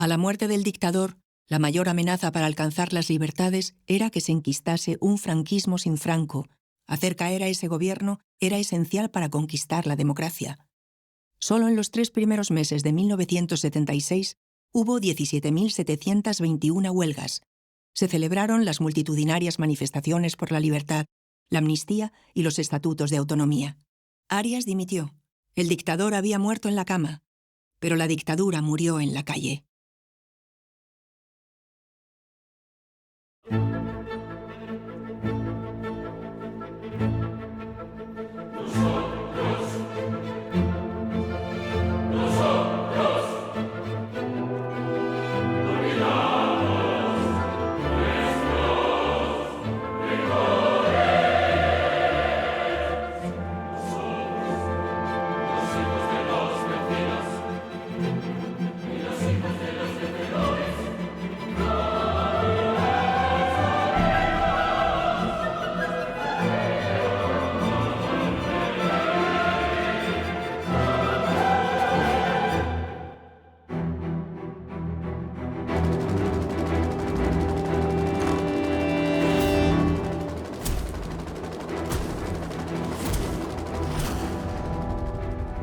A la muerte del dictador, la mayor amenaza para alcanzar las libertades era que se enquistase un franquismo sin Franco. Hacer caer a ese gobierno era esencial para conquistar la democracia. Solo en los 3 primeros meses de 1976 hubo 17.721 huelgas. Se celebraron las multitudinarias manifestaciones por la libertad, la amnistía y los estatutos de autonomía. Arias dimitió. El dictador había muerto en la cama, pero la dictadura murió en la calle.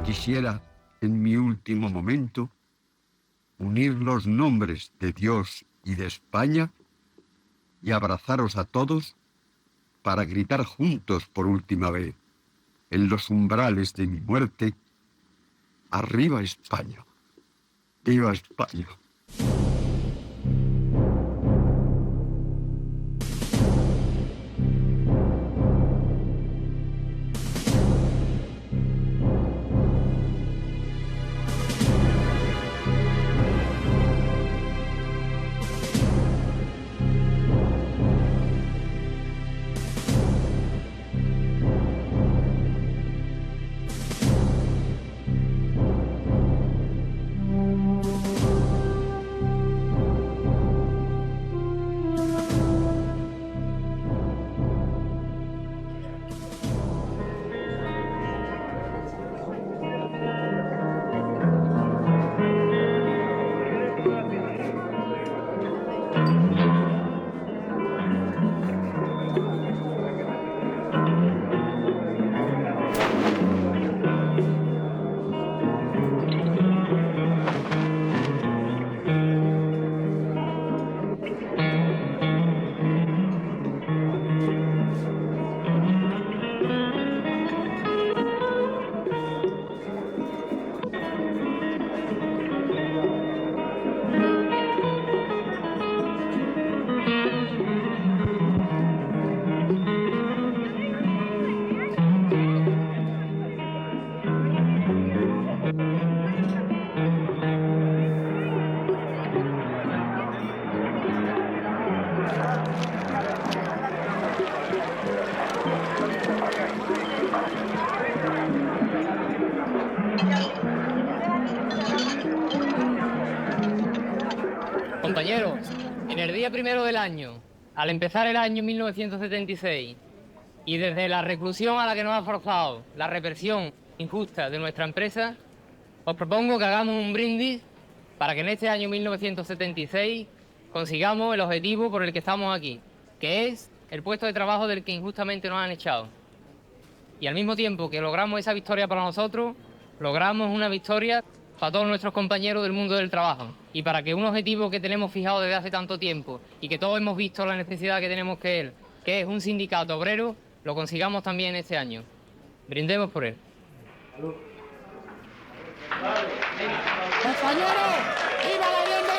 Quisiera, en mi último momento, unir los nombres de Dios y de España y abrazaros a todos para gritar juntos por última vez, en los umbrales de mi muerte: ¡Arriba España! ¡Viva España! Compañeros, en el día primero del año, al empezar el año 1976, y desde la reclusión a la que nos ha forzado la represión injusta de nuestra empresa, os propongo que hagamos un brindis para que en este año 1976 consigamos el objetivo por el que estamos aquí, que es el puesto de trabajo del que injustamente nos han echado. Y al mismo tiempo que logramos esa victoria para nosotros, logramos una victoria para todos nuestros compañeros del mundo del trabajo, y para que un objetivo que tenemos fijado desde hace tanto tiempo y que todos hemos visto la necesidad que tenemos que es un sindicato obrero, lo consigamos también este año. Brindemos por él. ¡Salud! ¡Compañeros! ¡Viva la libertad!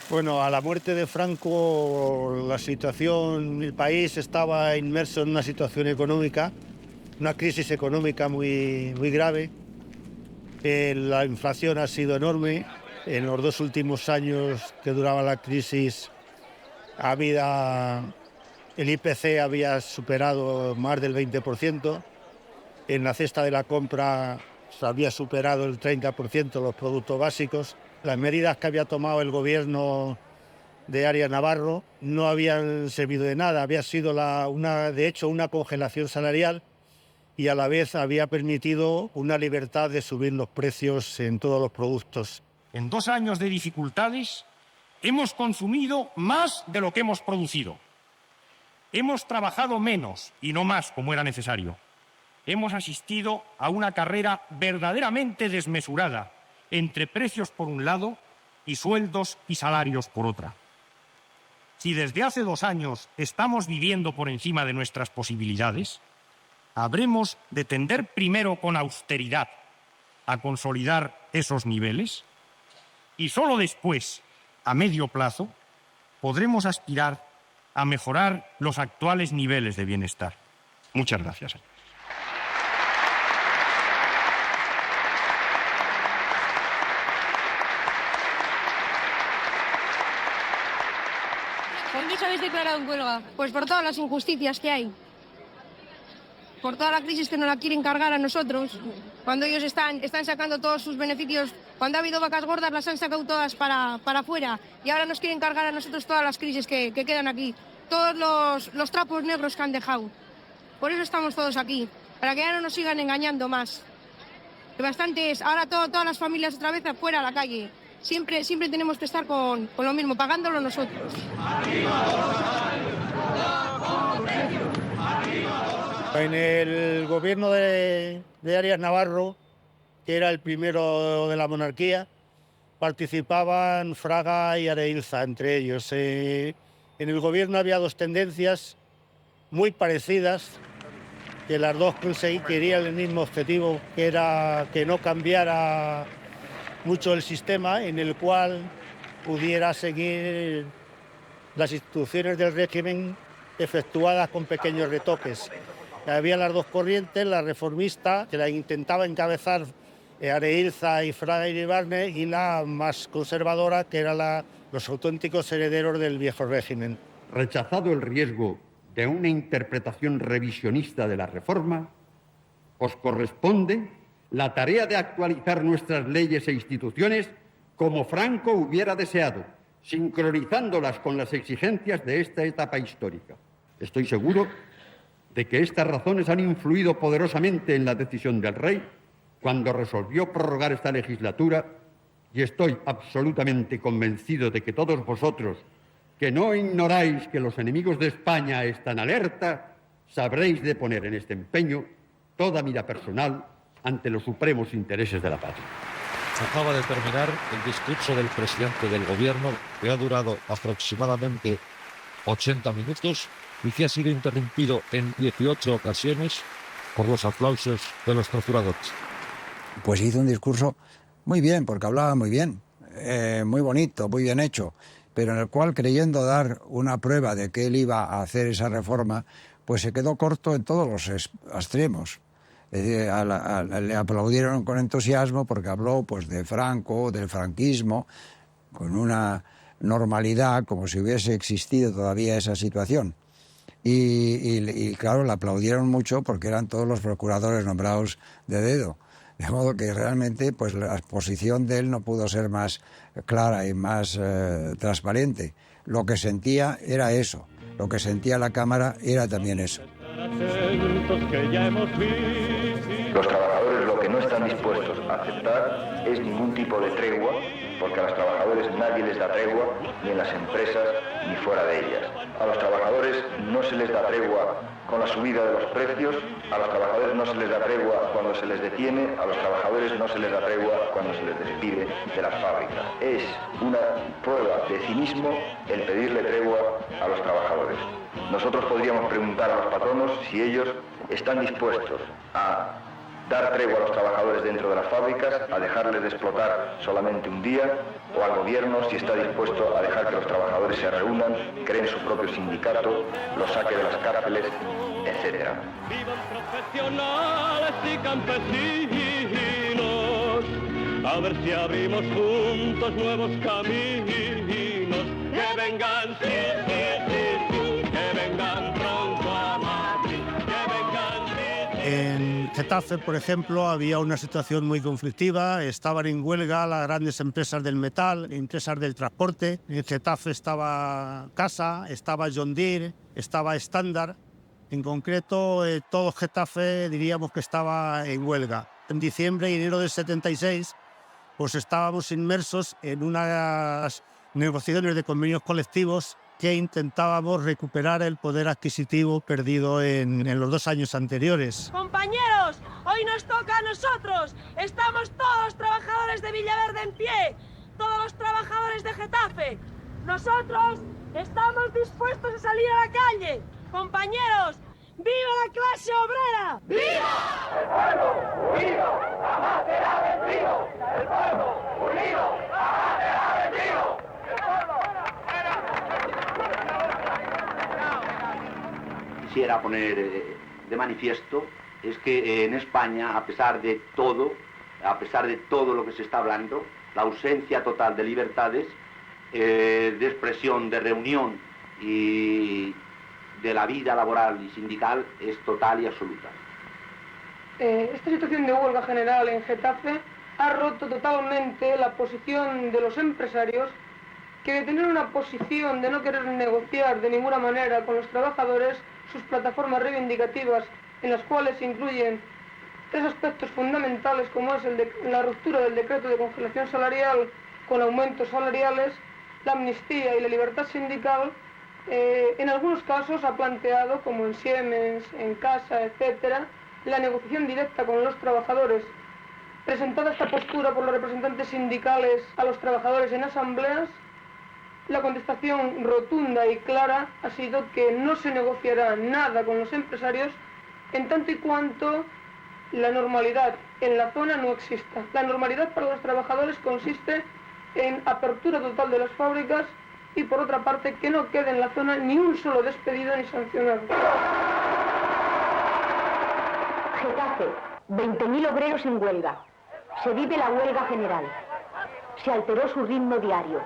Bueno, a la muerte de Franco, la situación, el país estaba inmerso en una situación económica, una crisis económica muy grave. La inflación ha sido enorme. En los 2 últimos años que duraba la crisis, el IPC había superado más del 20%. En la cesta de la compra se había superado el 30% los productos básicos. Las medidas que había tomado el gobierno de Arias Navarro no habían servido de nada. Había sido de hecho una congelación salarial y a la vez había permitido una libertad de subir los precios en todos los productos. En 2 años de dificultades hemos consumido más de lo que hemos producido. Hemos trabajado menos y no más como era necesario. Hemos asistido a una carrera verdaderamente desmesurada entre precios por un lado y sueldos y salarios por otra. Si desde hace 2 años estamos viviendo por encima de nuestras posibilidades, habremos de tender primero con austeridad a consolidar esos niveles y solo después, a medio plazo, podremos aspirar a mejorar los actuales niveles de bienestar. Muchas gracias. ¿Por qué os habéis declarado en huelga? Pues por todas las injusticias que hay. Por toda la crisis que nos la quieren cargar a nosotros. Cuando ellos están sacando todos sus beneficios, cuando ha habido vacas gordas las han sacado todas para afuera y ahora nos quieren cargar a nosotros todas las crisis que quedan aquí. Todos los trapos negros que han dejado. Por eso estamos todos aquí, para que ya no nos sigan engañando más. Bastantes, ahora todas las familias otra vez afuera a la calle. Siempre tenemos que estar con lo mismo, pagándolo nosotros. En el gobierno de Arias Navarro, que era el primero de la monarquía, participaban Fraga y Areilza, entre ellos. En el gobierno había 2 tendencias muy parecidas, que las dos querían el mismo objetivo, que era que no cambiara mucho el sistema, en el cual pudiera seguir las instituciones del régimen efectuadas con pequeños retoques. Había las 2 corrientes, la reformista, que la intentaba encabezar Areilza y Fraga Iribarne, y la más conservadora, que era los auténticos herederos del viejo régimen. Rechazado el riesgo de una interpretación revisionista de la reforma, os corresponde la tarea de actualizar nuestras leyes e instituciones como Franco hubiera deseado, sincronizándolas con las exigencias de esta etapa histórica. Estoy seguro de que estas razones han influido poderosamente en la decisión del rey cuando resolvió prorrogar esta legislatura, y estoy absolutamente convencido de que todos vosotros, que no ignoráis que los enemigos de España están alerta, sabréis de poner en este empeño toda mira personal ante los supremos intereses de la patria. Acaba de terminar el discurso del presidente del gobierno, que ha durado aproximadamente 80 minutos y que ha sido interrumpido en 18 ocasiones por los aplausos de los torturadores. Pues hizo un discurso muy bien, porque hablaba muy bien, muy bonito, muy bien hecho, pero en el cual, creyendo dar una prueba de que él iba a hacer esa reforma, pues se quedó corto en todos los extremos. Es decir, le aplaudieron con entusiasmo porque habló pues de Franco, del franquismo, con una normalidad como si hubiese existido todavía esa situación. Y claro, le aplaudieron mucho porque eran todos los procuradores nombrados de dedo. De modo que realmente pues la posición de él no pudo ser más clara y más transparente. Lo que sentía era eso, lo que sentía la Cámara era también eso. Los trabajadores lo que no están dispuestos a aceptar es ningún tipo de tregua, porque a los trabajadores nadie les da tregua, ni en las empresas ni fuera de ellas. A los trabajadores no se les da tregua con la subida de los precios, a los trabajadores no se les da tregua cuando se les detiene, a los trabajadores no se les da tregua cuando se les despide de las fábricas. Es una prueba de cinismo el pedirle tregua a los trabajadores. Nosotros podríamos preguntar a los patronos si ellos están dispuestos a dar tregua a los trabajadores dentro de las fábricas, a dejarles de explotar solamente un día, o al gobierno si está dispuesto a dejar que los trabajadores se reúnan, creen su propio sindicato, los saque de las cárceles, etc. Vivan profesionales y campesinos, a ver si abrimos juntos nuevos caminos, que vengan, que vengan pronto a Madrid, que vengan, En Getafe, por ejemplo, había una situación muy conflictiva. Estaban en huelga las grandes empresas del metal, empresas del transporte. En Getafe estaba Casa, estaba John Deere, estaba Standard. En concreto, todo Getafe diríamos que estaba en huelga. En diciembre y enero del 76, pues estábamos inmersos en unas negociaciones de convenios colectivos que intentábamos recuperar el poder adquisitivo perdido en los 2 años anteriores. Compañeros, hoy nos toca a nosotros. Estamos todos los trabajadores de Villaverde en pie, todos los trabajadores de Getafe. Nosotros estamos dispuestos a salir a la calle. Compañeros, ¡viva la clase obrera! ¡Viva! El pueblo unido jamás será vencido. El pueblo unido jamás será vencido. Quisiera poner de manifiesto es que en España, a pesar de todo lo que se está hablando, la ausencia total de libertades, de expresión, de reunión y de la vida laboral y sindical es total y absoluta. Esta situación de huelga general en Getafe ha roto totalmente la posición de los empresarios, que de tener una posición de no querer negociar de ninguna manera con los trabajadores sus plataformas reivindicativas, en las cuales se incluyen 3 aspectos fundamentales, como es la ruptura del decreto de congelación salarial con aumentos salariales, la amnistía y la libertad sindical. En algunos casos ha planteado, como en Siemens, en Casa, etcétera, la negociación directa con los trabajadores. Presentada esta postura por los representantes sindicales a los trabajadores en asambleas, la contestación rotunda y clara ha sido que no se negociará nada con los empresarios en tanto y cuanto la normalidad en la zona no exista. La normalidad para los trabajadores consiste en apertura total de las fábricas y, por otra parte, que no quede en la zona ni un solo despedido ni sancionado. Getafe, 20.000 obreros en huelga. Se vive la huelga general. Se alteró su ritmo diario.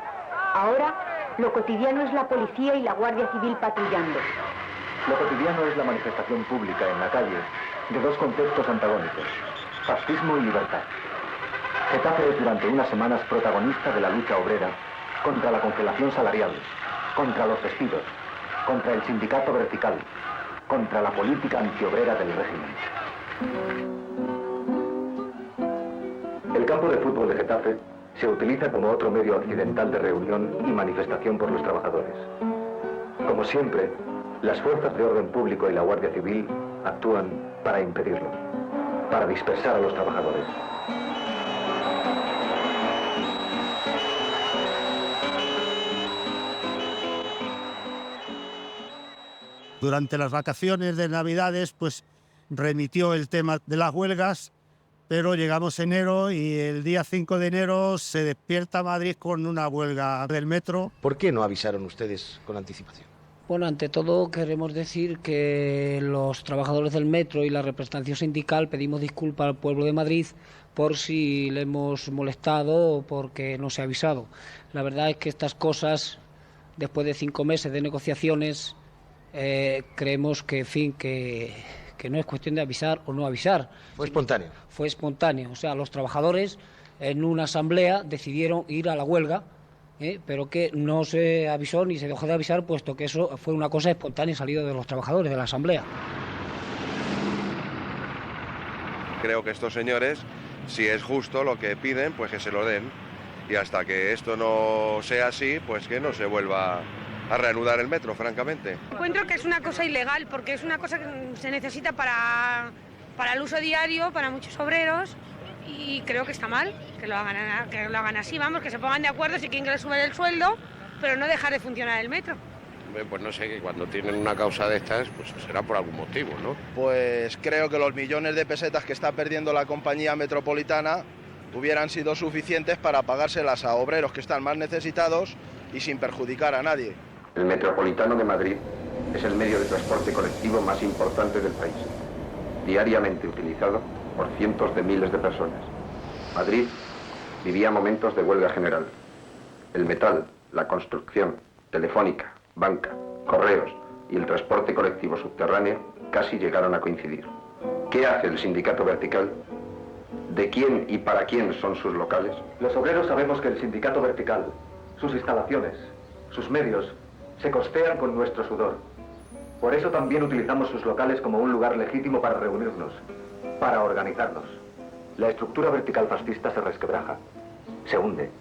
Ahora, lo cotidiano es la policía y la Guardia Civil patrullando. Lo cotidiano es la manifestación pública en la calle de 2 conceptos antagónicos, fascismo y libertad. Getafe es durante unas semanas protagonista de la lucha obrera contra la congelación salarial, contra los despidos, contra el sindicato vertical, contra la política antiobrera del régimen. El campo de fútbol de Getafe se utiliza como otro medio occidental de reunión y manifestación por los trabajadores. Como siempre, las fuerzas de orden público y la Guardia Civil actúan para impedirlo, para dispersar a los trabajadores. Durante las vacaciones de Navidades, pues remitió el tema de las huelgas, pero llegamos a enero y el día 5 de enero se despierta Madrid con una huelga del metro. ¿Por qué no avisaron ustedes con anticipación? Bueno, ante todo queremos decir que los trabajadores del metro y la representación sindical pedimos disculpas al pueblo de Madrid por si le hemos molestado o porque no se ha avisado. La verdad es que estas cosas, después de 5 meses de negociaciones, creemos que, en fin, que no es cuestión de avisar o no avisar. Fue espontáneo. Fue espontáneo. O sea, los trabajadores en una asamblea decidieron ir a la huelga, pero que no se avisó ni se dejó de avisar, puesto que eso fue una cosa espontánea salida de los trabajadores de la asamblea. Creo que estos señores, si es justo lo que piden, pues que se lo den. Y hasta que esto no sea así, pues que no se vuelva a reanudar el metro, francamente. Encuentro que es una cosa ilegal, porque es una cosa que se necesita para el uso diario, para muchos obreros, y creo que está mal que lo hagan así, vamos, que se pongan de acuerdo si quieren que les suban el sueldo, pero no dejar de funcionar el metro. Pues no sé, que cuando tienen una causa de estas, pues será por algún motivo, ¿no? Pues creo que los millones de pesetas que está perdiendo la compañía metropolitana hubieran sido suficientes para pagárselas a obreros que están más necesitados y sin perjudicar a nadie. El Metropolitano de Madrid es el medio de transporte colectivo más importante del país, diariamente utilizado por cientos de miles de personas. Madrid vivía momentos de huelga general. El metal, la construcción, Telefónica, banca, correos y el transporte colectivo subterráneo casi llegaron a coincidir. ¿Qué hace el sindicato vertical? ¿De quién y para quién son sus locales? Los obreros sabemos que el sindicato vertical, sus instalaciones, sus medios, se costean con nuestro sudor. Por eso también utilizamos sus locales como un lugar legítimo para reunirnos, para organizarnos. La estructura vertical fascista se resquebraja, se hunde.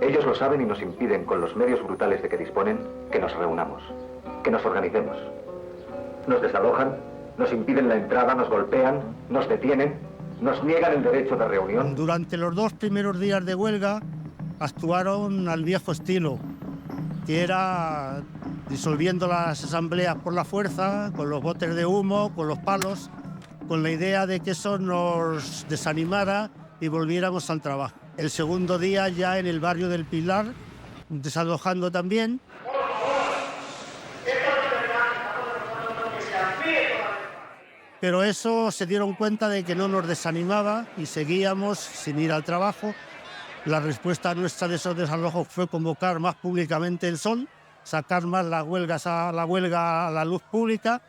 Ellos lo saben y nos impiden, con los medios brutales de que disponen, que nos reunamos, que nos organicemos. Nos desalojan, nos impiden la entrada, nos golpean, nos detienen, nos niegan el derecho de reunión. Durante los 2 primeros días de huelga actuaron al viejo estilo, que era disolviendo las asambleas por la fuerza, con los botes de humo, con los palos, con la idea de que eso nos desanimara y volviéramos al trabajo. El segundo día ya en el barrio del Pilar, desalojando también. Pero eso se dieron cuenta de que no nos desanimaba y seguíamos sin ir al trabajo. La respuesta nuestra de esos desalojos fue convocar más públicamente el sol, sacar más la huelga a la luz pública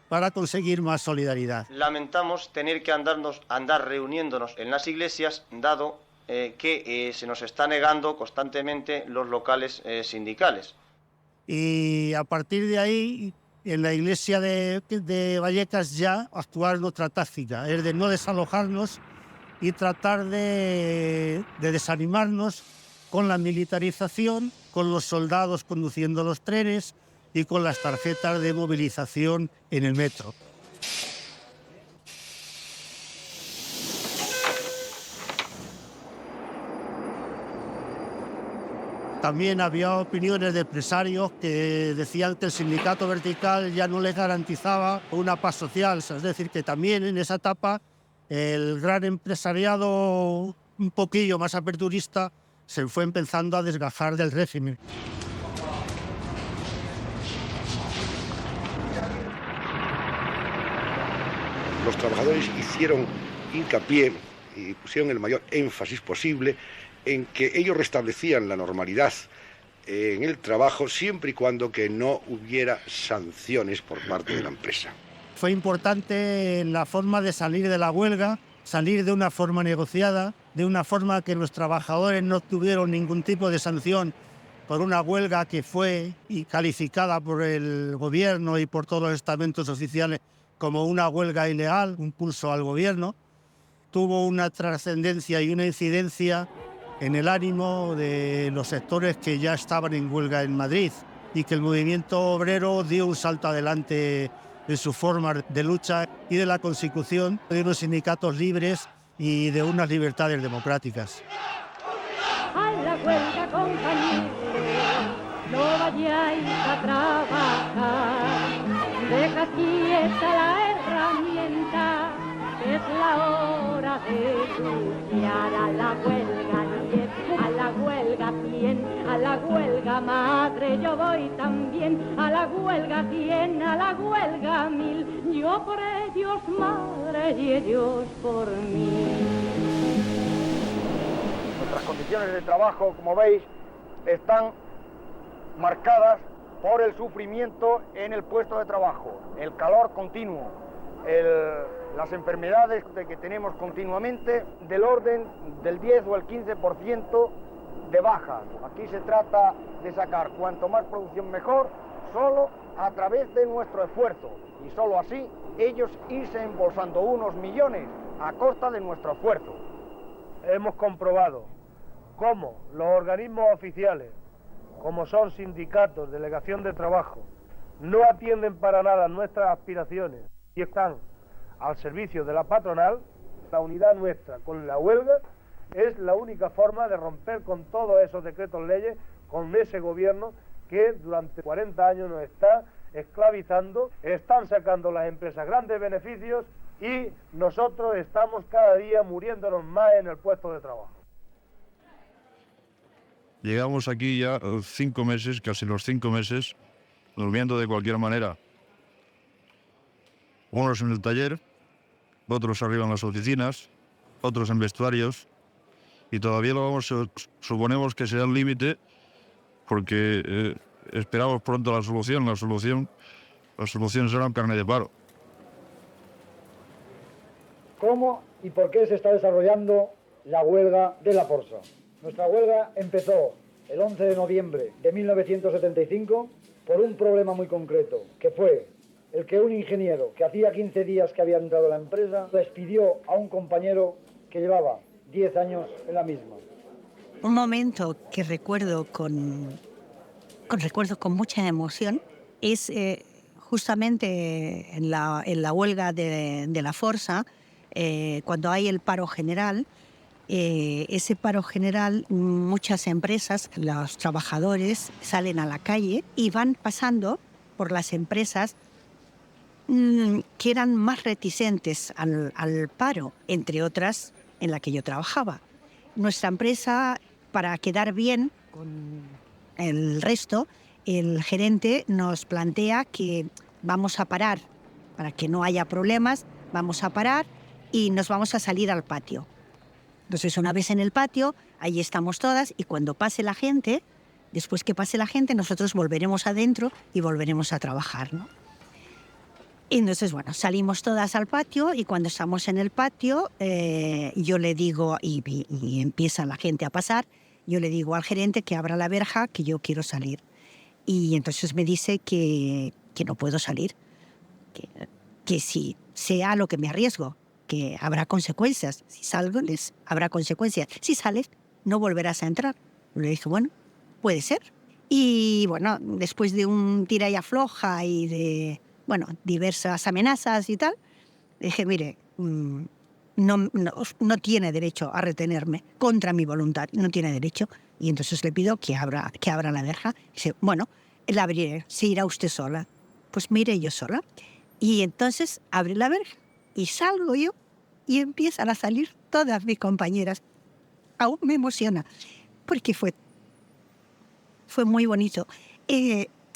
para conseguir más solidaridad. Lamentamos tener que andar reuniéndonos en las iglesias, dado que se nos está negando constantemente los locales sindicales. Y a partir de ahí, en la iglesia de Vallecas ya actuar nuestra táctica, es de no desalojarnos y tratar de desanimarnos con la militarización, con los soldados conduciendo los trenes y con las tarjetas de movilización en el metro. También había opiniones de empresarios que decían que el sindicato vertical ya no les garantizaba una paz social, es decir, que también en esa etapa el gran empresariado un poquillo más aperturista se fue empezando a desgajar del régimen. Los trabajadores hicieron hincapié y pusieron el mayor énfasis posible en que ellos restablecían la normalidad en el trabajo siempre y cuando que no hubiera sanciones por parte de la empresa. Fue importante la forma de salir de la huelga, salir de una forma negociada, de una forma que los trabajadores no tuvieron ningún tipo de sanción por una huelga que fue calificada por el gobierno y por todos los estamentos oficiales como una huelga ilegal, un pulso al gobierno. Tuvo una trascendencia y una incidencia en el ánimo de los sectores que ya estaban en huelga en Madrid y que el movimiento obrero dio un salto adelante en su forma de lucha y de la consecución de unos sindicatos libres y de unas libertades democráticas. A la huelga, compañeros, no vayáis a trabajar, deja quieta la herramienta, es la hora de luchar. A la huelga 10, a la huelga 100, a la huelga madre yo voy también, a la huelga 100, a la huelga 1000, yo por ellos madre y ellos por mí. Nuestras condiciones de trabajo, como veis, están marcadas por el sufrimiento en el puesto de trabajo, el calor continuo, las enfermedades que tenemos continuamente del orden del 10 o el 15% de bajas. Aquí se trata de sacar cuanto más producción mejor, solo a través de nuestro esfuerzo, y solo así ellos irse embolsando unos millones a costa de nuestro esfuerzo. Hemos comprobado cómo los organismos oficiales, como son sindicatos, delegación de trabajo, no atienden para nada nuestras aspiraciones y están al servicio de la patronal. La unidad nuestra con la huelga es la única forma de romper con todos esos decretos leyes, con ese gobierno que durante 40 años nos está esclavizando, están sacando las empresas grandes beneficios y nosotros estamos cada día muriéndonos más en el puesto de trabajo. Llegamos aquí ya 5 meses, casi los 5 meses, durmiendo de cualquier manera. Unos en el taller, otros arriba en las oficinas, otros en vestuarios, y todavía suponemos que será el límite porque esperamos pronto la solución será un carnet de paro. cómo y por qué se está desarrollando la huelga de la Forsa. Nuestra huelga empezó el 11 de noviembre de 1975 por un problema muy concreto, que fue el que un ingeniero que hacía 15 días que había entrado a la empresa despidió a un compañero que llevaba 10 años en la misma. Un momento que recuerdo con mucha emoción es justamente en la huelga de la Forsa, cuando hay el paro general. Ese paro general, muchas empresas, los trabajadores salen a la calle y van pasando por las empresas que eran más reticentes al paro, entre otras en la que yo trabajaba. Nuestra empresa, para quedar bien con el resto, el gerente nos plantea que vamos a parar, para que no haya problemas, vamos a parar y nos vamos a salir al patio. Entonces, una vez en el patio, ahí estamos todas y cuando pase la gente, después que pase la gente, nosotros volveremos adentro y volveremos a trabajar, ¿no? Y entonces, bueno, salimos todas al patio y cuando estamos en el patio, yo le digo, y empieza la gente a pasar, yo le digo al gerente que abra la verja, que yo quiero salir. Y entonces me dice que no puedo salir, que si sea lo que me arriesgo, que habrá consecuencias. Si salgo, habrá consecuencias. Si sales, no volverás a entrar. Le dije, bueno, puede ser. Y bueno, después de un tira y afloja y de, bueno, diversas amenazas y tal, dije, mire, no tiene derecho a retenerme contra mi voluntad, no tiene derecho. Y entonces le pido que abra la verja. Dice, bueno, la abriré, se irá usted sola. Pues me iré yo sola. Y entonces abre la verja. Y salgo yo y empiezan a salir todas mis compañeras. Aún me emociona, porque fue muy bonito.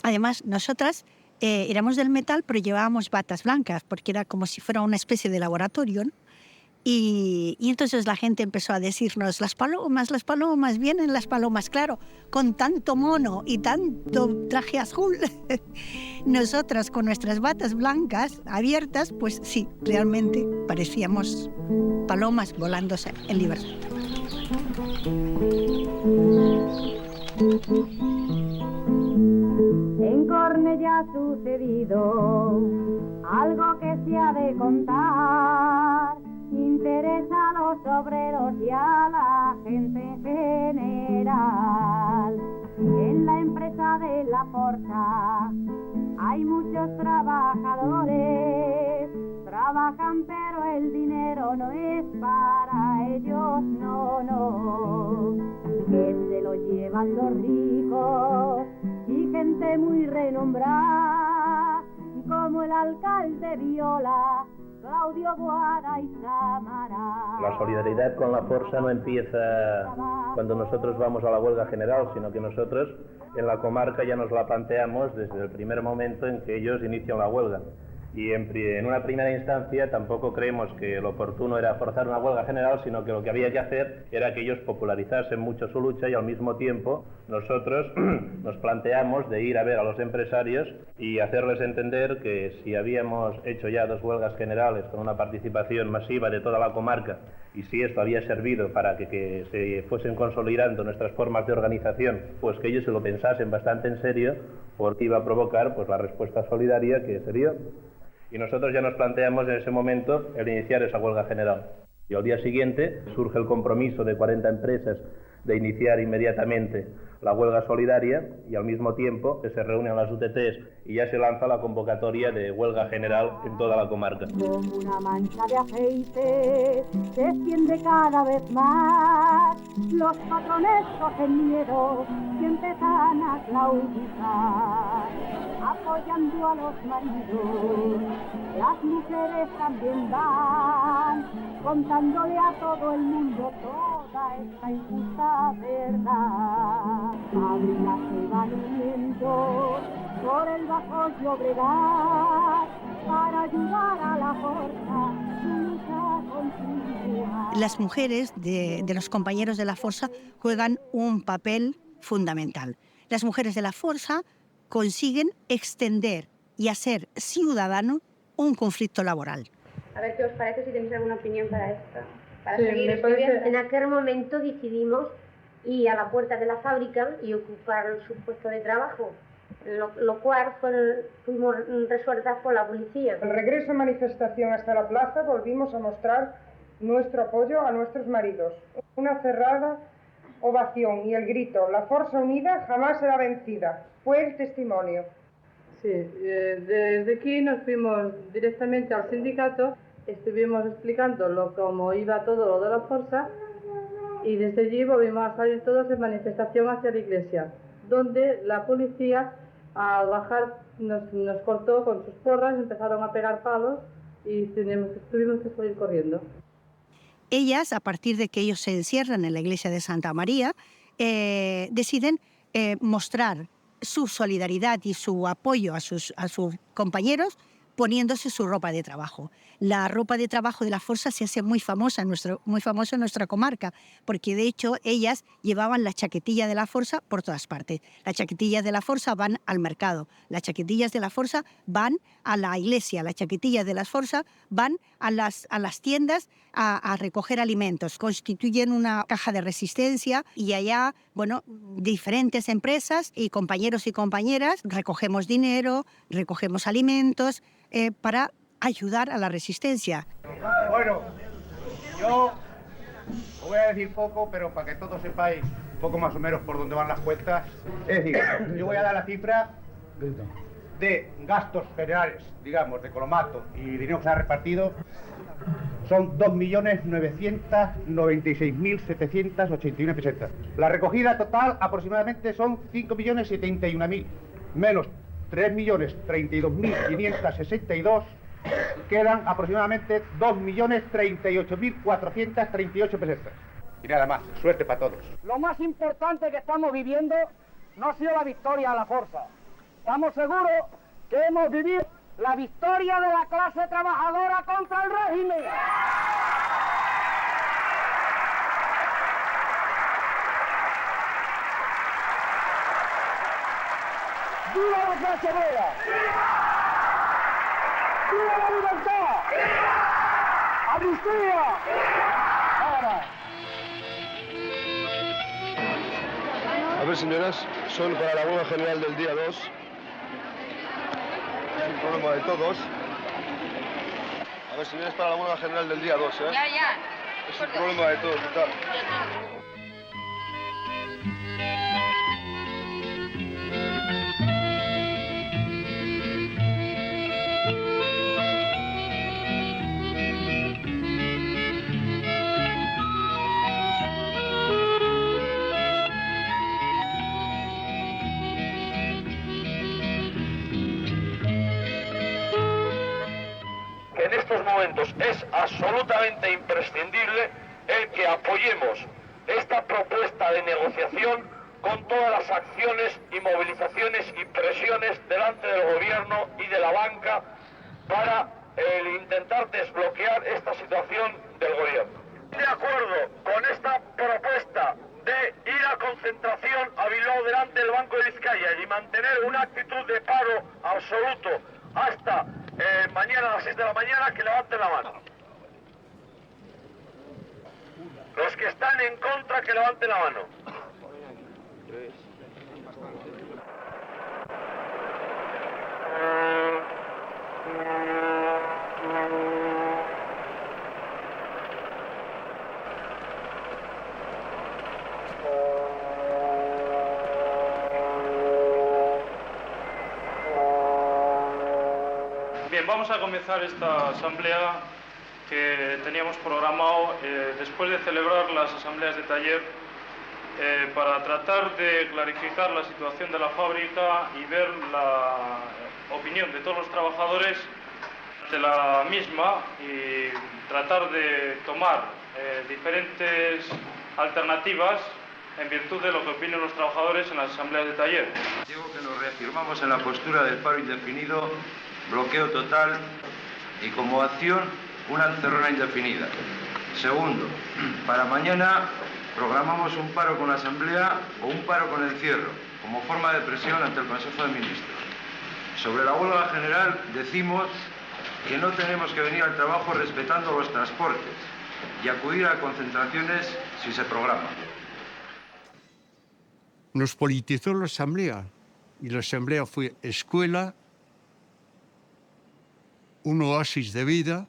Además, nosotras éramos del metal, pero llevábamos batas blancas, porque era como si fuera una especie de laboratorio, ¿no? Y entonces la gente empezó a decirnos, las palomas, vienen las palomas, claro, con tanto mono y tanto traje azul. Nosotras con nuestras batas blancas abiertas, pues sí, realmente parecíamos palomas volándose en libertad. En Cornellá ha sucedido algo que se ha de contar. Interesa a los obreros y a la gente en general. En la empresa de la Forsa hay muchos trabajadores. Trabajan pero el dinero no es para ellos, no. Que se lo llevan los ricos y gente muy renombrada, como el alcalde Viola, Claudio Boada y Samara. La solidaridad con la Forsa no empieza cuando nosotros vamos a la huelga general, sino que nosotros en la comarca ya nos la planteamos desde el primer momento en que ellos inician la huelga. Y en una primera instancia tampoco creemos que lo oportuno era forzar una huelga general, sino que lo que había que hacer era que ellos popularizasen mucho su lucha y al mismo tiempo nosotros nos planteamos de ir a ver a los empresarios y hacerles entender que si habíamos hecho ya 2 huelgas generales con una participación masiva de toda la comarca y si esto había servido para que se fuesen consolidando nuestras formas de organización, pues que ellos se lo pensasen bastante en serio, porque iba a provocar pues la respuesta solidaria que se dio. Y nosotros ya nos planteamos en ese momento el iniciar esa huelga general. Y al día siguiente surge el compromiso de 40 empresas de iniciar inmediatamente la huelga solidaria y al mismo tiempo que se reúnen las UTTs y ya se lanza la convocatoria de huelga general en toda la comarca. Como una mancha de aceite se extiende cada vez más. Los patrones cogen miedo y empiezan a claudicar, apoyando a los maridos. Las mujeres también van contándole a todo el mundo toda esta injusta verdad. Fábricas se van uniendo por el Bajo Llobregat para ayudar a la Forsa. Las mujeres de los compañeros de la Forsa juegan un papel fundamental. Las mujeres de la Forsa consiguen extender y hacer ciudadano un conflicto laboral. A ver qué os parece, si tenéis alguna opinión para esto. Para Sí, seguir me estudiando. parece- En aquel momento decidimos ir a la puerta de la fábrica y ocupar su puesto de trabajo, lo cual fuimos resueltas por la policía. Al regreso en manifestación hasta la plaza volvimos a mostrar nuestro apoyo a nuestros maridos. Una cerrada ovación y el grito, la Força Unida jamás será vencida. Fue el testimonio. Sí, desde aquí nos fuimos directamente al sindicato, estuvimos explicando cómo iba todo lo de la fuerza y desde allí volvimos a salir todos en manifestación hacia la iglesia, donde la policía al bajar nos cortó con sus porras, empezaron a pegar palos y tuvimos que salir corriendo. Ellas, a partir de que ellos se encierran en la iglesia de Santa María, deciden mostrar su solidaridad y su apoyo a sus compañeros poniéndose su ropa de trabajo. La ropa de trabajo de la Força se hace muy famosa en nuestra comarca, porque de hecho ellas llevaban la chaquetilla de la Força por todas partes. Las chaquetillas de la Força van al mercado, las chaquetillas de la Força van a la iglesia, las chaquetillas de la Força van a las tiendas a recoger alimentos. Constituyen una caja de resistencia y allá, bueno, diferentes empresas y compañeros y compañeras recogemos dinero, recogemos alimentos para ayudar a la resistencia. Bueno, yo os voy a decir poco, pero para que todos sepáis poco más o menos por dónde van las cuentas. Es decir, yo voy a dar la cifra de gastos generales, digamos, de Colomato y dinero que se ha repartido. Son 2.996.781 pesetas. La recogida total aproximadamente son 5.071.000, menos 3.032.562, quedan aproximadamente 2.038.438 pesetas. Y nada más, suerte para todos. Lo más importante que estamos viviendo no ha sido la victoria de la fuerza. Estamos seguros que hemos vivido la victoria de la clase trabajadora contra el régimen. ¡Viva la clase obrera! ¡Viva la libertad! ¡Amnistía! Ahora. A ver, señoras, son para la huelga general del día 2. Es un problema de todos. A ver, señores, para la huelga general del día 2, ¿eh? Ya. Es un problema de todos, ¿qué tal? En estos momentos es absolutamente imprescindible el que apoyemos esta propuesta de negociación con todas las acciones y movilizaciones y presiones delante del gobierno y de la banca para intentar desbloquear esta situación del gobierno. De acuerdo con esta propuesta de ir a concentración a Bilbao delante del Banco de Vizcaya y mantener una actitud de paro absoluto hasta mañana a las 6 de la mañana, que levanten la mano. Los que están en contra, que levanten la mano. Bien, vamos a comenzar esta asamblea que teníamos programado después de celebrar las asambleas de taller para tratar de clarificar la situación de la fábrica y ver la opinión de todos los trabajadores de la misma y tratar de tomar diferentes alternativas en virtud de lo que opinan los trabajadores en las asambleas de taller. Digo que nos reafirmamos en la postura del paro indefinido, bloqueo total y como acción una encerrona indefinida. Segundo, para mañana programamos un paro con la Asamblea o un paro con encierro, como forma de presión ante el Consejo de Ministros. Sobre la huelga general decimos que no tenemos que venir al trabajo respetando los transportes y acudir a concentraciones si se programan. Nos politizó la asamblea y la asamblea fue escuela, un oasis de vida,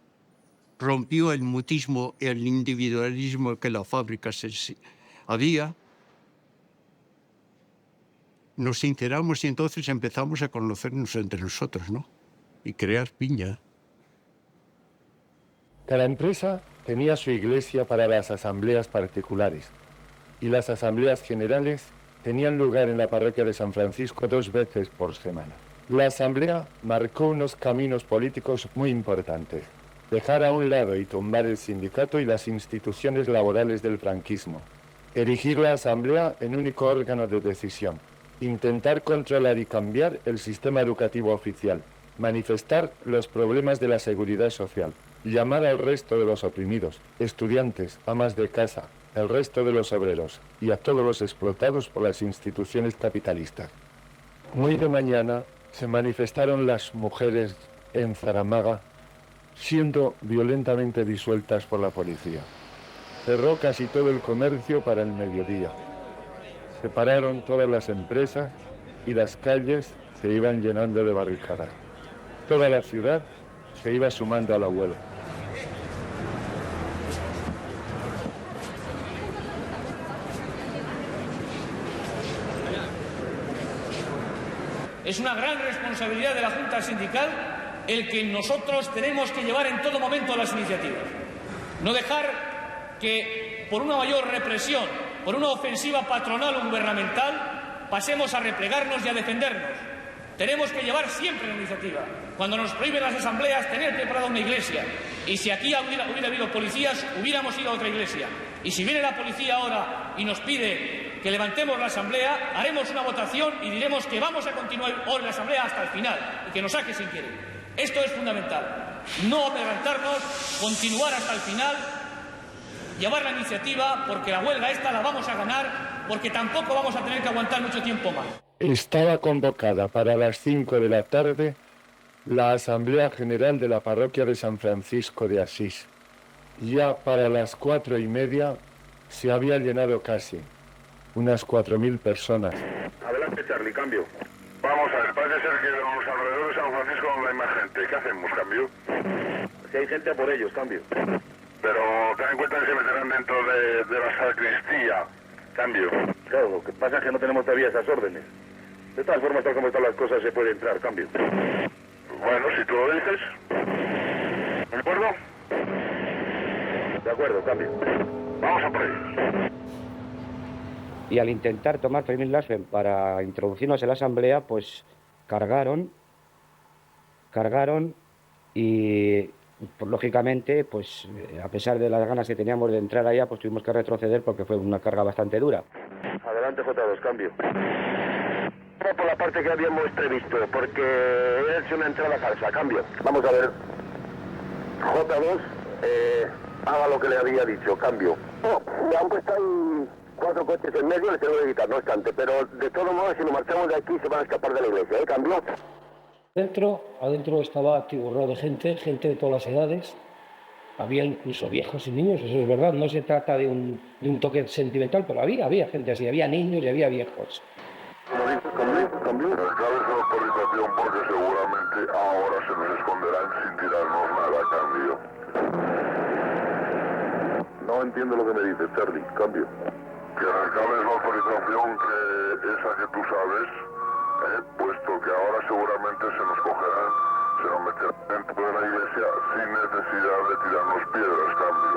rompió el mutismo y el individualismo que la fábrica había. Nos sinceramos y entonces empezamos a conocernos entre nosotros, ¿no? Y crear piña. Cada empresa tenía su iglesia para las asambleas particulares y las asambleas generales tenían lugar en la parroquia de San Francisco 2 veces por semana. La asamblea marcó unos caminos políticos muy importantes. Dejar a un lado y tumbar el sindicato y las instituciones laborales del franquismo. Erigir la asamblea en único órgano de decisión. Intentar controlar y cambiar el sistema educativo oficial. Manifestar los problemas de la seguridad social. Llamar al resto de los oprimidos, estudiantes, amas de casa, el resto de los obreros y a todos los explotados por las instituciones capitalistas. Muy de mañana se manifestaron las mujeres en Zaramaga, siendo violentamente disueltas por la policía. Cerró casi todo el comercio para el mediodía. Se pararon todas las empresas y las calles se iban llenando de barricadas. Toda la ciudad se iba sumando a la huelga. Es una gran responsabilidad de la Junta Sindical el que nosotros tenemos que llevar en todo momento las iniciativas. No dejar que por una mayor represión, por una ofensiva patronal o gubernamental, pasemos a replegarnos y a defendernos. Tenemos que llevar siempre la iniciativa. Cuando nos prohíben las asambleas, tener preparada una iglesia. Y si aquí hubiera habido policías, hubiéramos ido a otra iglesia. Y si viene la policía ahora y nos pide que levantemos la asamblea, haremos una votación y diremos que vamos a continuar hoy la asamblea hasta el final y que nos saque si quiere. Esto es fundamental. No levantarnos, continuar hasta el final, llevar la iniciativa, porque la huelga esta la vamos a ganar, porque tampoco vamos a tener que aguantar mucho tiempo más. Estaba convocada para las 5 de la tarde la Asamblea General de la Parroquia de San Francisco de Asís. Ya para las 4:30 se había llenado casi, unas 4.000 personas. Adelante, Charlie, cambio. Vamos a ver, parece ser que en los alrededores de San Francisco no hay más gente. ¿Qué hacemos, cambio? Si hay gente por ellos, cambio. Pero ten en cuenta que se meterán dentro de la sacristía, cambio. Claro, lo que pasa es que no tenemos todavía esas órdenes. De todas formas, tal como están las cosas, se puede entrar, cambio. Bueno, si tú lo dices. ¿De acuerdo? De acuerdo, cambio. Vamos a por ellos. Y al intentar tomar permiso Lasfen para introducirnos en la asamblea, pues cargaron y pues, lógicamente, pues a pesar de las ganas que teníamos de entrar allá, pues tuvimos que retroceder porque fue una carga bastante dura. Adelante, J2, cambio. Por la parte que habíamos previsto, porque es una entrada falsa, cambio. Vamos a ver. J2, haga lo que le había dicho, cambio. No, han puesto ahí 4 coches en medio, les tengo que quitar, no obstante, pero de todos modos, si nos marchamos de aquí, se van a escapar de la iglesia, cambio. Adentro estaba atiborrado de gente de todas las edades. Había incluso viejos y niños, eso es verdad, no se trata de un toque sentimental, pero había gente así, había niños y había viejos. Cambio. Mercado de autorización porque seguramente ahora se nos esconderán sin tirarnos nada, cambio. No entiendo lo que me dices, Charlie, cambio. Que recabes la autorización esa que tú sabes, puesto que ahora seguramente se nos cogerán, se nos meterán dentro de la iglesia sin necesidad de tirarnos piedras, cambio.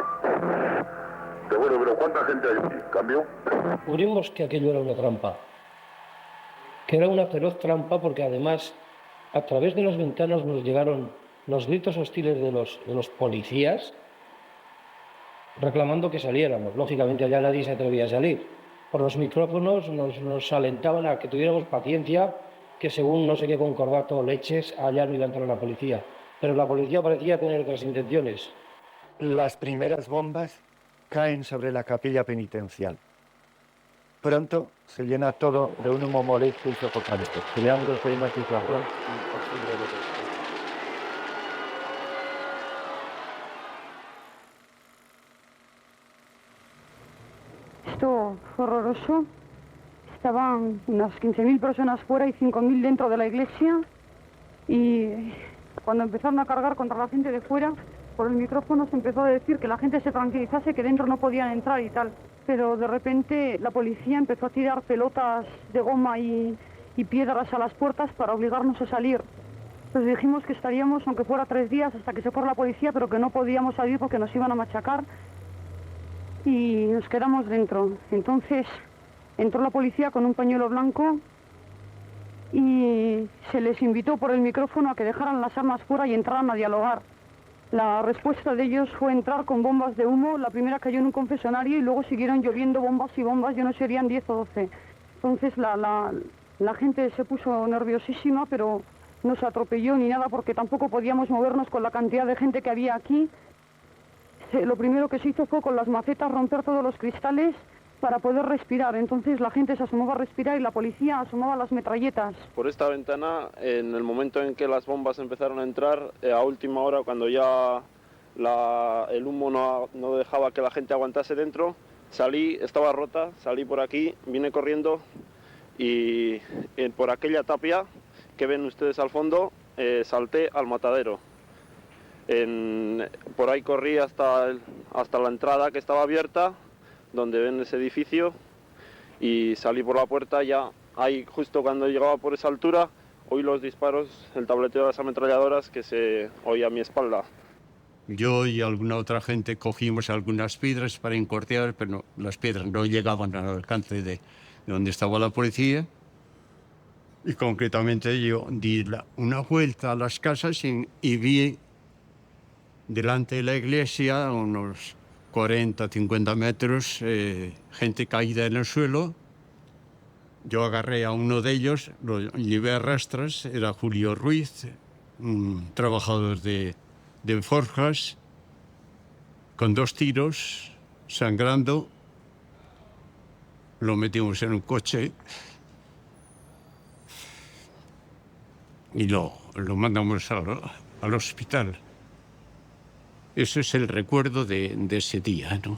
De bueno, pero ¿cuánta gente hay aquí, cambio? Descubrimos que aquello era una trampa. Que era una feroz trampa porque además a través de las ventanas nos llegaron los gritos hostiles de los policías reclamando que saliéramos. Lógicamente allá nadie se atrevía a salir. Por los micrófonos nos alentaban a que tuviéramos paciencia, que según no sé qué concordato leches, allá no iba a entrar la policía. Pero la policía parecía tener otras intenciones. Las primeras bombas caen sobre la capilla penitencial. Pronto se llena todo de un humo molesto y sofocante, creando una situación imposible de describir. Esto fue horroroso. Estaban unas 15.000 personas fuera y 5.000 dentro de la iglesia. Y cuando empezaron a cargar contra la gente de fuera, por el micrófono se empezó a decir que la gente se tranquilizase, que dentro no podían entrar y tal. Pero de repente la policía empezó a tirar pelotas de goma y piedras a las puertas para obligarnos a salir. Pues dijimos que estaríamos, aunque fuera 3 días, hasta que se fuera la policía, pero que no podíamos salir porque nos iban a machacar. Y nos quedamos dentro. Entonces entró la policía con un pañuelo blanco y se les invitó por el micrófono a que dejaran las armas fuera y entraran a dialogar. La respuesta de ellos fue entrar con bombas de humo. La primera cayó en un confesionario y luego siguieron lloviendo bombas y bombas. Yo no sé, serían 10 o 12. Entonces la gente se puso nerviosísima, pero no se atropelló ni nada porque tampoco podíamos movernos con la cantidad de gente que había aquí. Lo primero que se hizo fue con las macetas romper todos los cristales para poder respirar. Entonces la gente se asomaba a respirar y la policía asomaba las metralletas. Por esta ventana, en el momento en que las bombas empezaron a entrar, a última hora, cuando ya el humo no dejaba que la gente aguantase dentro, salí, estaba rota, salí por aquí, vine corriendo y por aquella tapia que ven ustedes al fondo, salté al matadero. Por ahí corrí hasta la entrada que estaba abierta, donde ven ese edificio, y salí por la puerta. Ya ahí, justo cuando llegaba por esa altura, oí los disparos, el tableteo de las ametralladoras que se oía a mi espalda. Yo y alguna otra gente cogimos algunas piedras para encortear, pero no, las piedras no llegaban al alcance de donde estaba la policía. Y concretamente yo di una vuelta a las casas y vi delante de la iglesia, a unos 40, 50 metros, gente caída en el suelo. Yo agarré a uno de ellos, lo llevé a rastras, era Julio Ruiz, un trabajador de forjas, con 2 tiros, sangrando. Lo metimos en un coche y lo mandamos al hospital. Ese es el recuerdo de ese día, ¿no?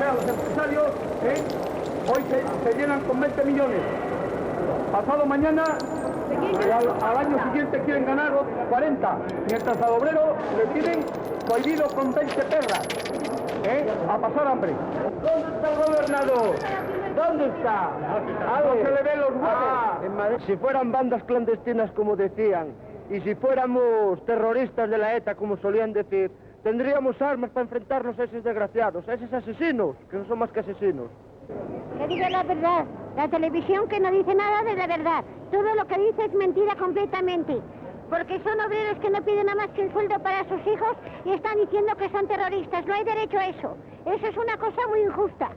Los empresarios hoy se llenan con 20 millones. Pasado mañana, al año siguiente quieren ganar 40, mientras al obrero le tienen prohibido con 20 perras a pasar hambre. ¿Dónde está el gobernador? ¿Dónde está? Algo se le ven los huevos. En Madrid, si fueran bandas clandestinas como decían, y si fuéramos terroristas de la ETA como solían decir, tendríamos armas para enfrentarnos a esos desgraciados, a esos asesinos, que no son más que asesinos. Que diga la verdad. La televisión que no dice nada de la verdad. Todo lo que dice es mentira completamente. Porque son obreros que no piden nada más que el sueldo para sus hijos y están diciendo que son terroristas. No hay derecho a eso. Eso es una cosa muy injusta.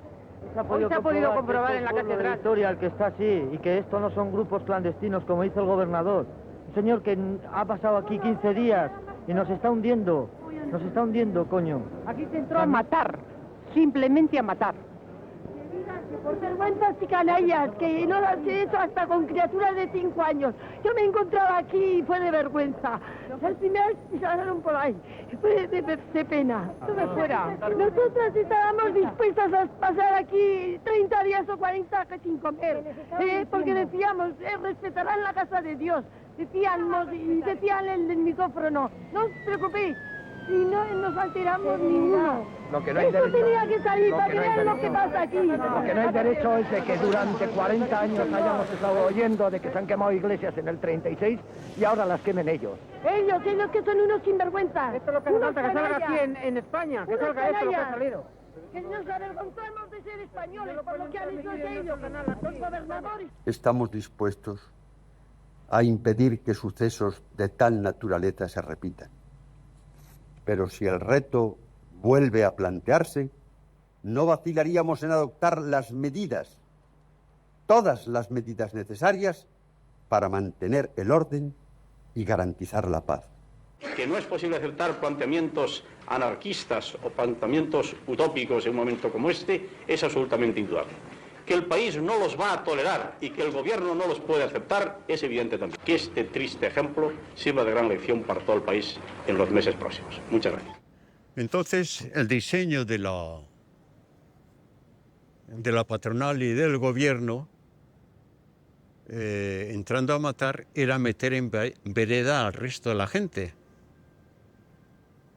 Hoy se ha podido comprobar en la catedral Victoria, que está así, y que esto no son grupos clandestinos como dice el gobernador. Un señor que ha pasado aquí 15 días y nos está hundiendo. Nos está hundiendo, coño. Aquí se entró a matar, simplemente a matar. Por vergüenzas y canallas, que no lo hace eso hasta con criaturas de 5 años. Yo me encontraba aquí y fue de vergüenza. Las primeras pasaron por ahí. Fue de pena. Estuve fuera. Nosotras estábamos dispuestas a pasar aquí 30 días o 40 sin comer. Porque decíamos, respetarán la casa de Dios. Decíamos, y decían en el micrófono, no os preocupéis. Y no nos alteramos ninguno. Lo que no hay Eso derecho, tenía que salir para que no hay vean lo derecho. que pasa aquí. Lo que no hay derecho es de que durante 40 años hayamos estado oyendo de que se han quemado iglesias en el 36 y ahora las quemen ellos. Ellos que son unos sinvergüenzas. Esto es lo que hace falta, que salga aquí en España, que salga esto lo que ha salido. Que nos avergonzamos de ser españoles por lo que han hecho ellos, los gobernadores. Estamos dispuestos a impedir que sucesos de tal naturaleza se repitan. Pero si el reto vuelve a plantearse, no vacilaríamos en adoptar las medidas, todas las medidas necesarias para mantener el orden y garantizar la paz. Que no es posible aceptar planteamientos anarquistas o planteamientos utópicos en un momento como este es absolutamente indudable. Que el país no los va a tolerar y que el gobierno no los puede aceptar es evidente también. Que este triste ejemplo sirva de gran lección para todo el país en los meses próximos. Muchas gracias. Entonces, el diseño de la patronal y del gobierno, entrando a matar, era meter en vereda al resto de la gente.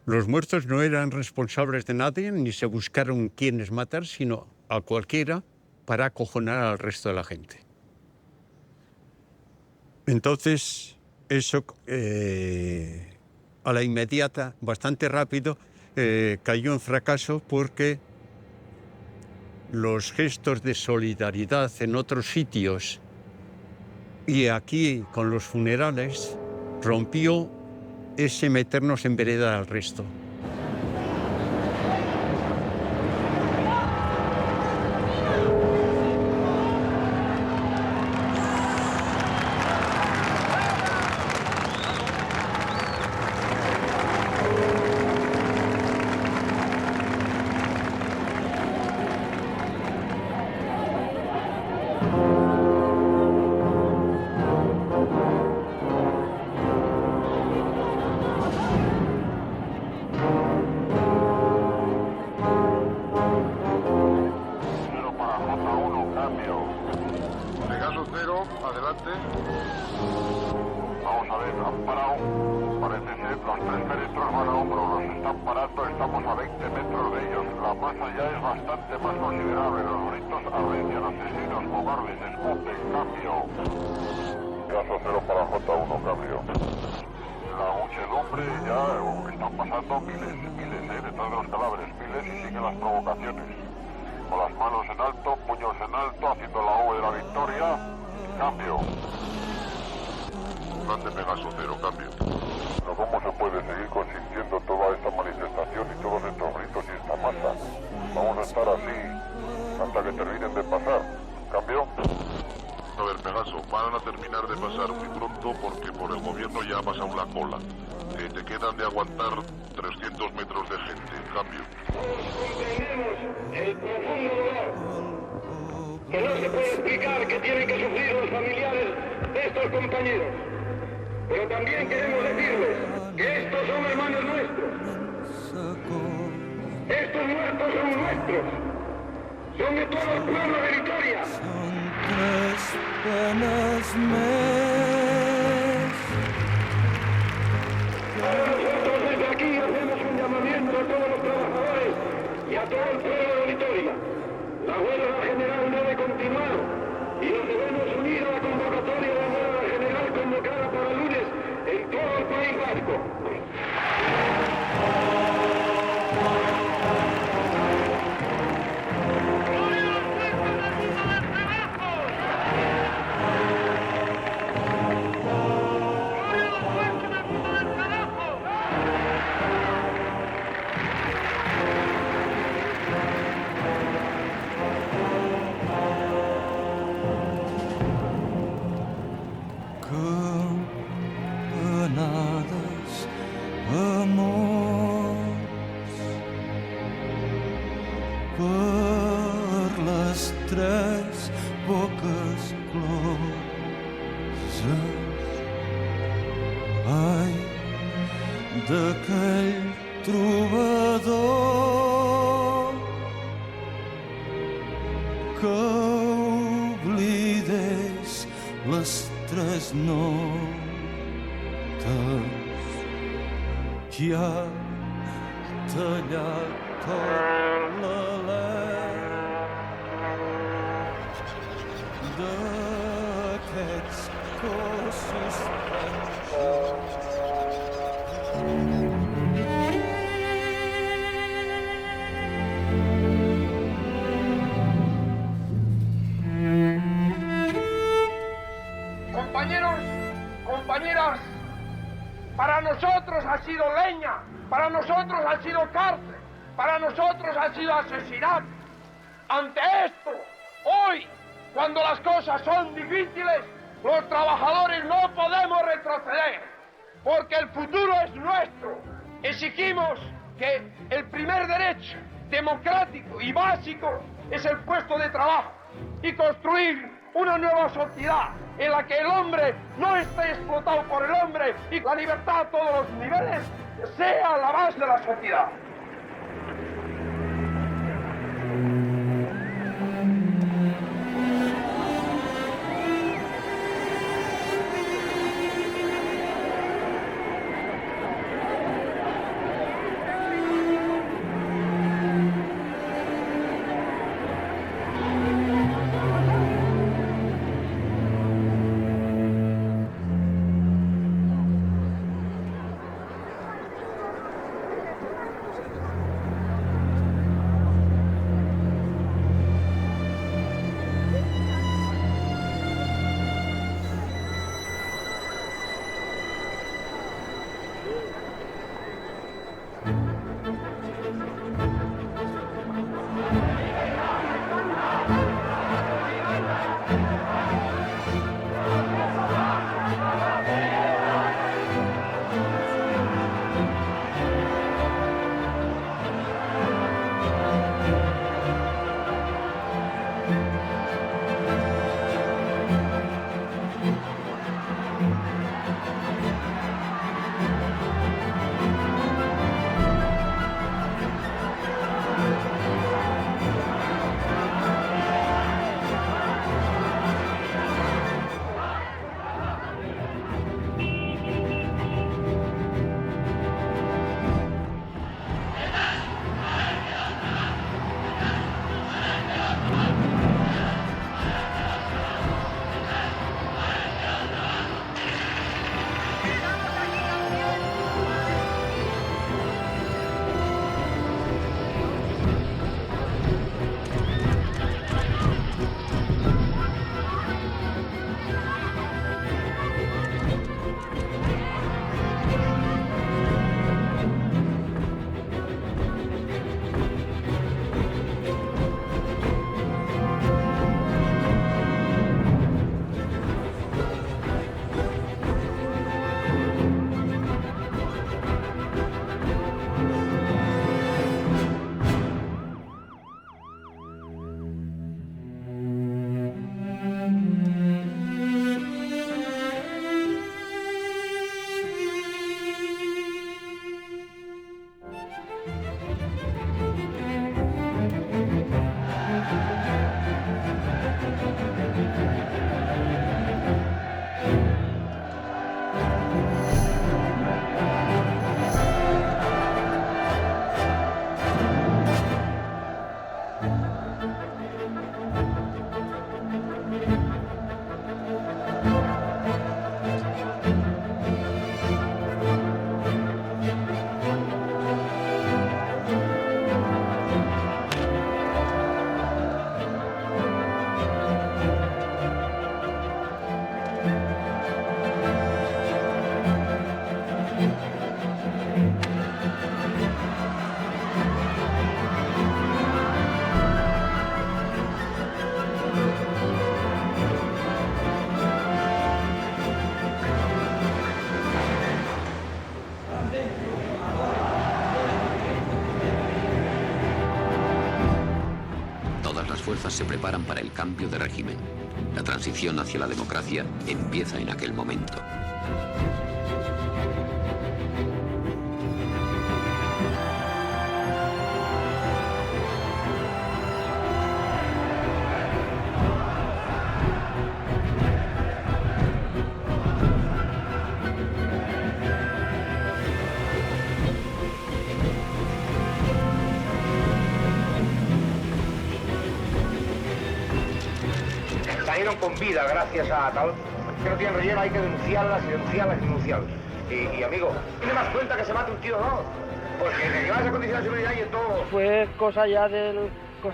Los muertos no eran responsables de nadie, ni se buscaron quiénes matar, sino a cualquiera para acojonar al resto de la gente. Entonces, eso a la inmediata, bastante rápido, cayó en fracaso porque los gestos de solidaridad en otros sitios y aquí con los funerales rompió ese meternos en vereda al resto. compañeras, para nosotros ha sido leña, para nosotros ha sido cárcel, para nosotros ha sido asesinato. Ante esto, hoy, cuando las cosas son difíciles, los trabajadores no podemos retroceder, porque el futuro es nuestro. Exigimos que el primer derecho democrático y básico es el puesto de trabajo y construir una nueva sociedad en la que el hombre no esté explotado por el hombre y la libertad a todos los niveles sea la base de la sociedad. fuerzas se preparan para el cambio de régimen. La transición hacia la democracia empieza en aquel momento. Salieron con vida gracias a tal que no tienen relleno, hay que denunciarlas y denunciarlas y denunciarlas. Y amigo, tiene más cuenta que se mate un tío o dos, porque de llevar esa condición de seguridad y en todo. Fue cosa ya del... Yo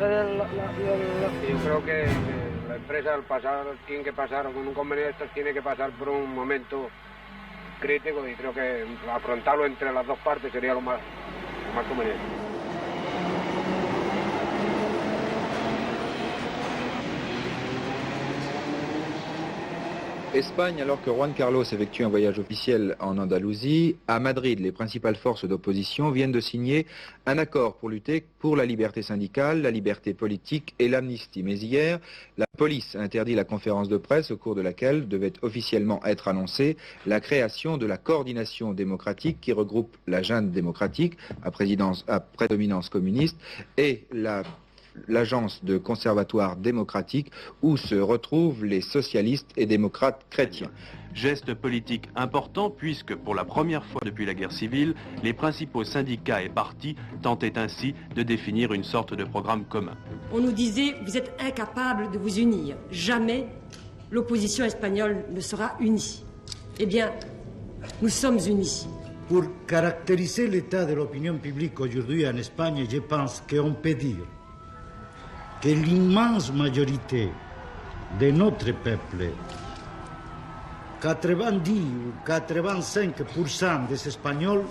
creo que la empresa al pasar tiene que pasar, con un convenio de estos tiene que pasar por un momento crítico y creo que afrontarlo entre las dos partes sería lo más conveniente. Espagne, alors que Juan Carlos effectue un voyage officiel en Andalousie, à Madrid, les principales forces d'opposition viennent de signer un accord pour lutter pour la liberté syndicale, la liberté politique et l'amnistie. Mais hier, la police a interdit la conférence de presse au cours de laquelle devait officiellement être annoncée la création de la coordination démocratique qui regroupe la Junte démocratique à prédominance communiste et l'agence de conservatoire démocratique où se retrouvent les socialistes et démocrates chrétiens. Geste politique important puisque pour la première fois depuis la guerre civile, les principaux syndicats et partis tentaient ainsi de définir une sorte de programme commun. On nous disait, vous êtes incapables de vous unir. Jamais l'opposition espagnole ne sera unie. Eh bien, nous sommes unis. Pour caractériser l'état de l'opinion publique aujourd'hui en Espagne, je pense qu'on peut dire que l'immense majorité de notre peuple, 90 ou 85% des Espagnols,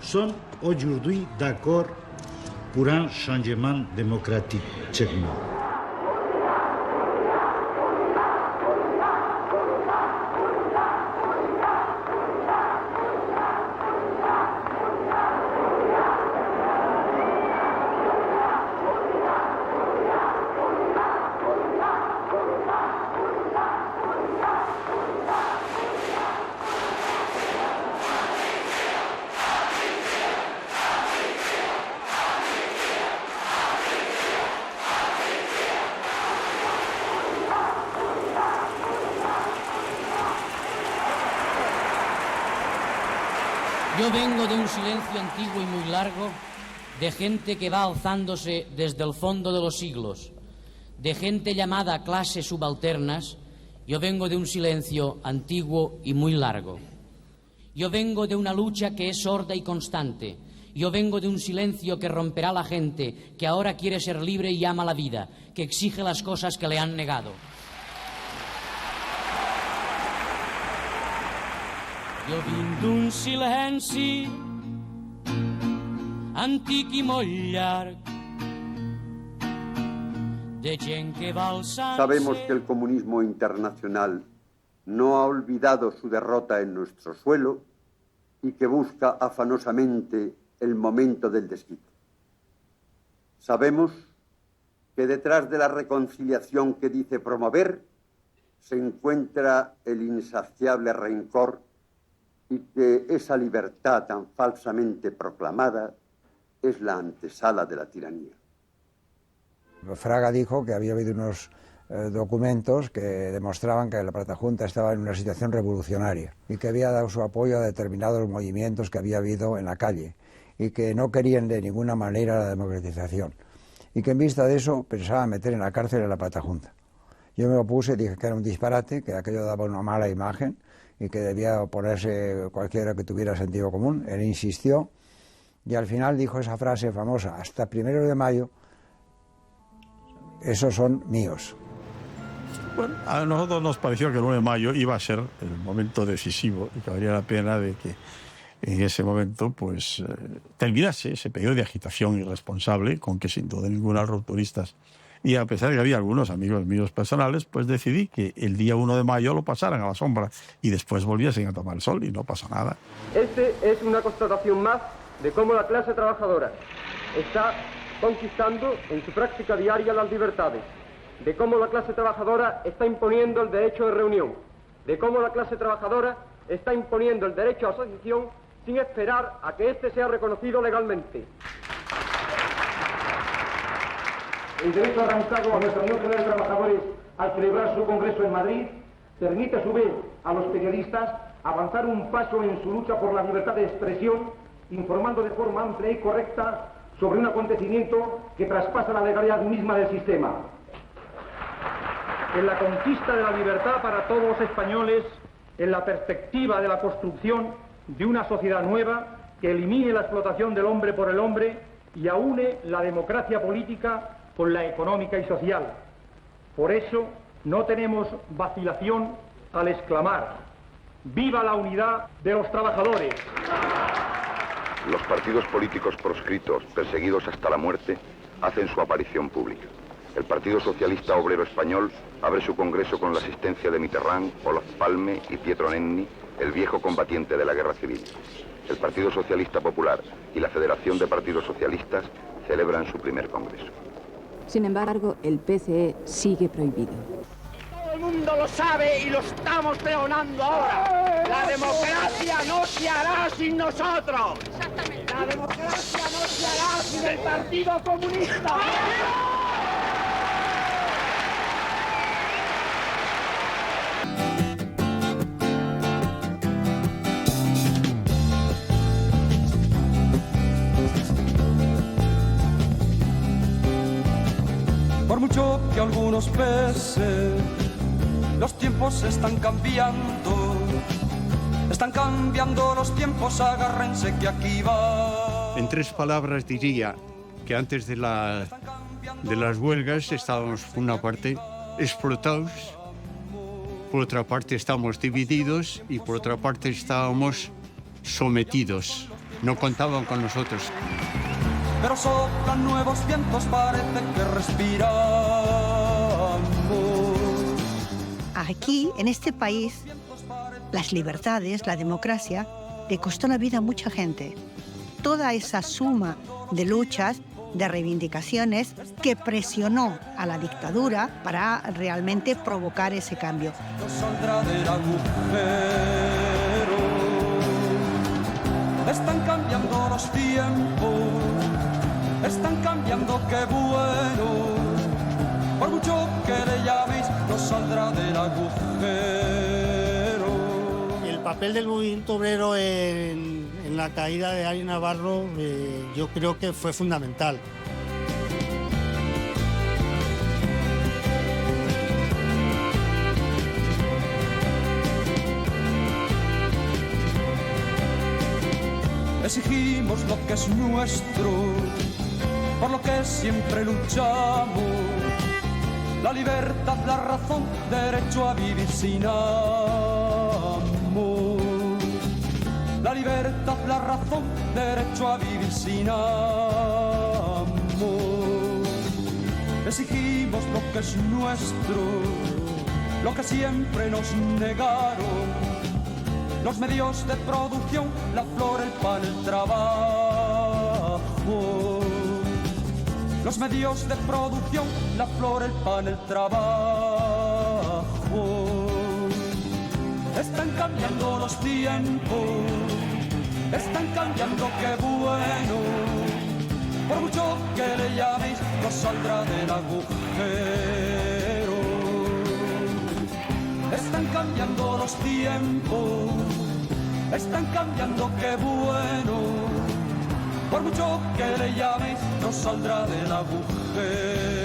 sont aujourd'hui d'accord pour un changement démocratique tchèquement. Yo vengo de un silencio antiguo y muy largo, de gente que va alzándose desde el fondo de los siglos, de gente llamada clases subalternas. Yo vengo de un silencio antiguo y muy largo. Yo vengo de una lucha que es sorda y constante. Yo vengo de un silencio que romperá la gente, que ahora quiere ser libre y ama la vida, que exige las cosas que le han negado. Jo vinc d'un silenci antic i molt llarg de gent que va alçant-se. Sabemos que el comunismo internacional no ha olvidado su derrota en nuestro suelo y que busca afanosamente el momento del desquite. Sabemos que detrás de la reconciliación que dice promover se encuentra el insaciable rencor y que esa libertad tan falsamente proclamada es la antesala de la tiranía. Fraga dijo que había habido unos documentos que demostraban que la Platajunta estaba en una situación revolucionaria y que había dado su apoyo a determinados movimientos que había habido en la calle y que no querían de ninguna manera la democratización y que en vista de eso pensaba meter en la cárcel a la Platajunta. Yo me opuse, dije que era un disparate, que aquello daba una mala imagen y que debía oponerse cualquiera que tuviera sentido común. Él insistió y al final dijo esa frase famosa: hasta 1 de mayo esos son míos. Bueno, a nosotros nos pareció que el 1 de mayo iba a ser el momento decisivo y que valía la pena de que en ese momento pues terminase ese periodo de agitación irresponsable con que sin duda ninguna los rupturistas, y a pesar de que había algunos amigos míos personales, pues decidí que el día 1 de mayo lo pasaran a la sombra y después volviesen a tomar el sol y no pasó nada. Este es una constatación más de cómo la clase trabajadora está conquistando en su práctica diaria las libertades, de cómo la clase trabajadora está imponiendo el derecho de reunión, de cómo la clase trabajadora está imponiendo el derecho a asociación sin esperar a que éste sea reconocido legalmente. El derecho arrancado a nuestra Unión General de Trabajadores al celebrar su congreso en Madrid permite a su vez a los periodistas avanzar un paso en su lucha por la libertad de expresión, informando de forma amplia y correcta sobre un acontecimiento que traspasa la legalidad misma del sistema. En la conquista de la libertad para todos los españoles, en la perspectiva de la construcción de una sociedad nueva que elimine la explotación del hombre por el hombre y aúne la democracia política con la económica y social. Por eso no tenemos vacilación al exclamar: ¡Viva la unidad de los trabajadores! Los partidos políticos proscritos, perseguidos hasta la muerte, hacen su aparición pública. El Partido Socialista Obrero Español abre su congreso con la asistencia de Mitterrand, Olof Palme y Pietro Nenni, el viejo combatiente de la Guerra Civil. El Partido Socialista Popular y la Federación de Partidos Socialistas celebran su primer congreso. Sin embargo, el PCE sigue prohibido. Todo el mundo lo sabe y lo estamos pregonando ahora. La democracia no se hará sin nosotros. Exactamente. La democracia no se hará sin el Partido Comunista. Por mucho que algunos pese, los tiempos están cambiando los tiempos, agárrense que aquí va. En 3 palabras diría que antes de las huelgas estábamos, por una parte, explotados, por otra parte estamos divididos y por otra parte estábamos sometidos. No contaban con nosotros. Pero soplan nuevos vientos, parece que respiramos. Aquí, en este país, las libertades, la democracia, le costó la vida a mucha gente. Toda esa suma de luchas, de reivindicaciones, que presionó a la dictadura para realmente provocar ese cambio. No saldrá del agujero. Están cambiando los tiempos. Están cambiando, qué bueno. Por mucho que le llaméis, no saldrá del agujero. El papel del movimiento obrero en la caída de Ari Navarro yo creo que fue fundamental. Exigimos lo que es nuestro, por lo que siempre luchamos, la libertad, la razón, derecho a vivir sin amor. La libertad, la razón, derecho a vivir sin amor. Exigimos lo que es nuestro, lo que siempre nos negaron, los medios de producción, la flor, el pan, el trabajo. Los medios de producción, la flor, el pan, el trabajo. Están cambiando los tiempos, están cambiando, qué bueno. Por mucho que le llaméis, no saldrá del agujero. Están cambiando los tiempos, están cambiando, qué bueno. Por mucho que le llaméis, no saldrá del agujero.